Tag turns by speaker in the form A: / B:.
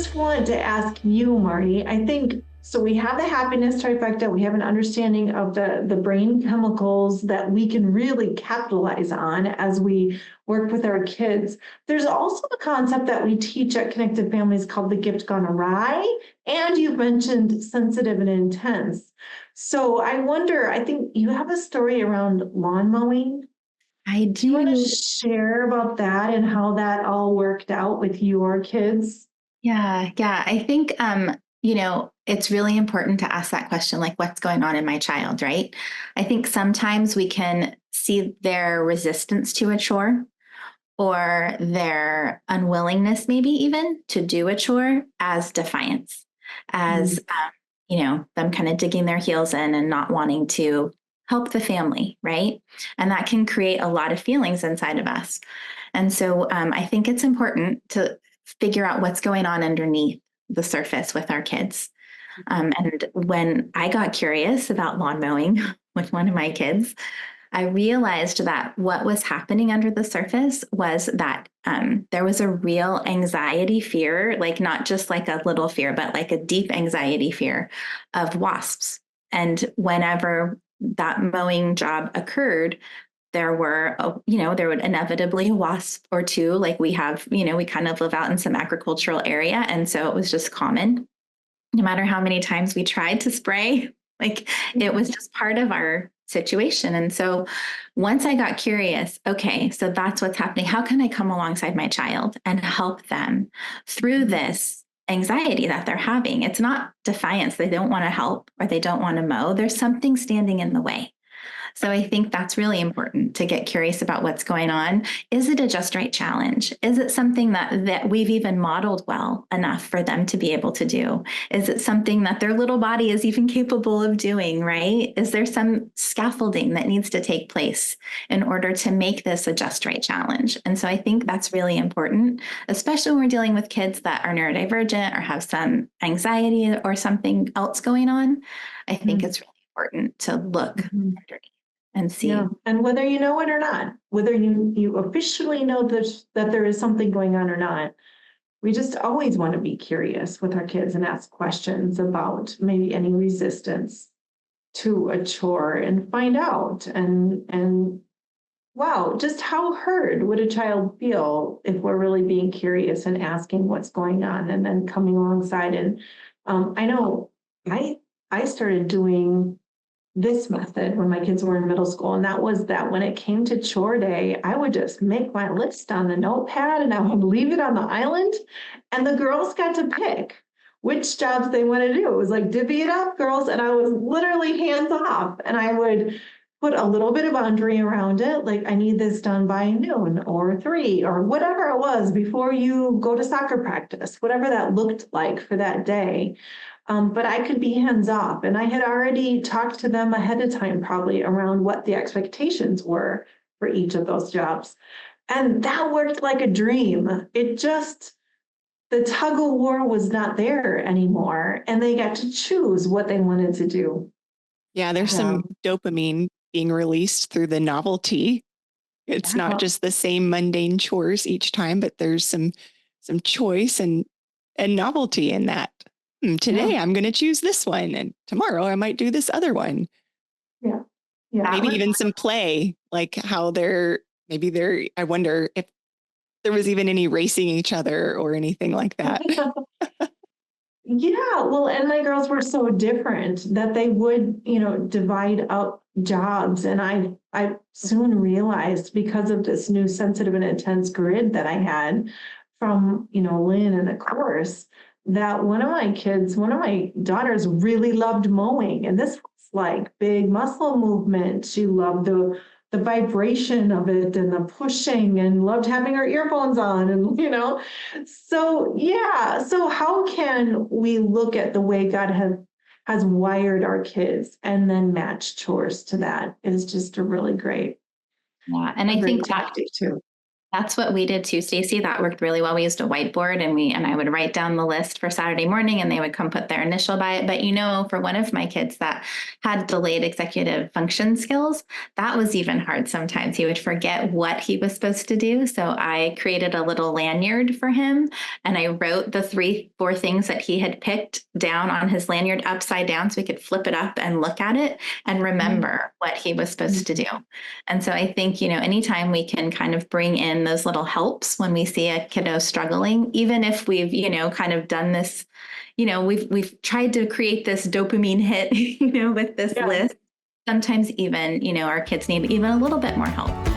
A: just want to ask you, Marty, I think, so we have the happiness trifecta, we have an understanding of the brain chemicals that we can really capitalize on as we work with our kids. There's also a concept that we teach at Connected Families called the gift gone awry. And you've mentioned sensitive and intense. So I wonder, I think you have a story around lawn mowing.
B: I
A: Do you want to
B: do.
A: share about that and how that all worked out with your kids?
B: Yeah, yeah. I think it's really important to ask that question, like what's going on in my child, right? I think sometimes we can see their resistance to a chore or their unwillingness, maybe even to do a chore as defiance, as them kind of digging their heels in and not wanting to help the family, right? And that can create a lot of feelings inside of us. And so I think it's important to figure out what's going on underneath the surface with our kids. And when I got curious about lawn mowing with one of my kids, I realized that what was happening under the surface was that there was a real anxiety fear, like not just like a little fear, but like a deep anxiety fear of wasps. And whenever that mowing job occurred, there were, there would inevitably a wasp or two. Like we have, we kind of live out in some agricultural area. And so it was just common. No matter how many times we tried to spray, like it was just part of our situation. And so once I got curious, okay, so that's what's happening. How can I come alongside my child and help them through this anxiety that they're having? It's not defiance. They don't want to help or they don't want to mow. There's something standing in the way. So I think that's really important to get curious about what's going on. Is it a just right challenge? Is it something that we've even modeled well enough for them to be able to do? Is it something that their little body is even capable of doing, right? Is there some scaffolding that needs to take place in order to make this a just right challenge? And so I think that's really important, especially when we're dealing with kids that are neurodivergent or have some anxiety or something else going on. I think it's really important to look underneath and see.
A: Yeah, and whether you know it or not, whether you officially know that there is something going on or not, we just always want to be curious with our kids and ask questions about maybe any resistance to a chore and find out and wow, just how heard would a child feel if we're really being curious and asking what's going on and then coming alongside. And I know I started doing this method when my kids were in middle school. And that was that when it came to chore day, I would just make my list on the notepad and I would leave it on the island. And the girls got to pick which jobs they want to do. It was like, divvy it up, girls. And I was literally hands off. And I would put a little bit of boundary around it. Like, I need this done by noon or 3 or whatever it was before you go to soccer practice, whatever that looked like for that day. But I could be hands off. And I had already talked to them ahead of time, probably around what the expectations were for each of those jobs. And that worked like a dream. The tug of war was not there anymore. And they got to choose what they wanted to do.
C: Yeah, there's some dopamine being released through the novelty. It's not just the same mundane chores each time, but there's some choice and novelty in that. Today I'm going to choose this one, and tomorrow I might do this other one.
A: Yeah.
C: Maybe even some play, like how I wonder if there was even any racing each other or anything like that.
A: Yeah, well, and my girls were so different that they would, divide up jobs. And I soon realized, because of this new sensitive and intense grid that I had from, Lynn and the course, that one of my daughters really loved mowing. And this was like big muscle movement. She loved the vibration of it and the pushing and loved having her earphones on and so how can we look at the way God has wired our kids and then match chores to that is just a really great
B: and I think
A: tactic too.
B: That's what we did too, Stacy. That worked really well. We used a whiteboard and I would write down the list for Saturday morning and they would come put their initial by it. But for one of my kids that had delayed executive function skills, that was even hard sometimes. He would forget what he was supposed to do. So I created a little lanyard for him and I wrote the 4 things that he had picked down on his lanyard upside down so we could flip it up and look at it and remember what he was supposed to do. And so I think, anytime we can kind of bring in those little helps when we see a kiddo struggling, even if we've, kind of done this, we've tried to create this dopamine hit, with this list. Sometimes even, our kids need even a little bit more help.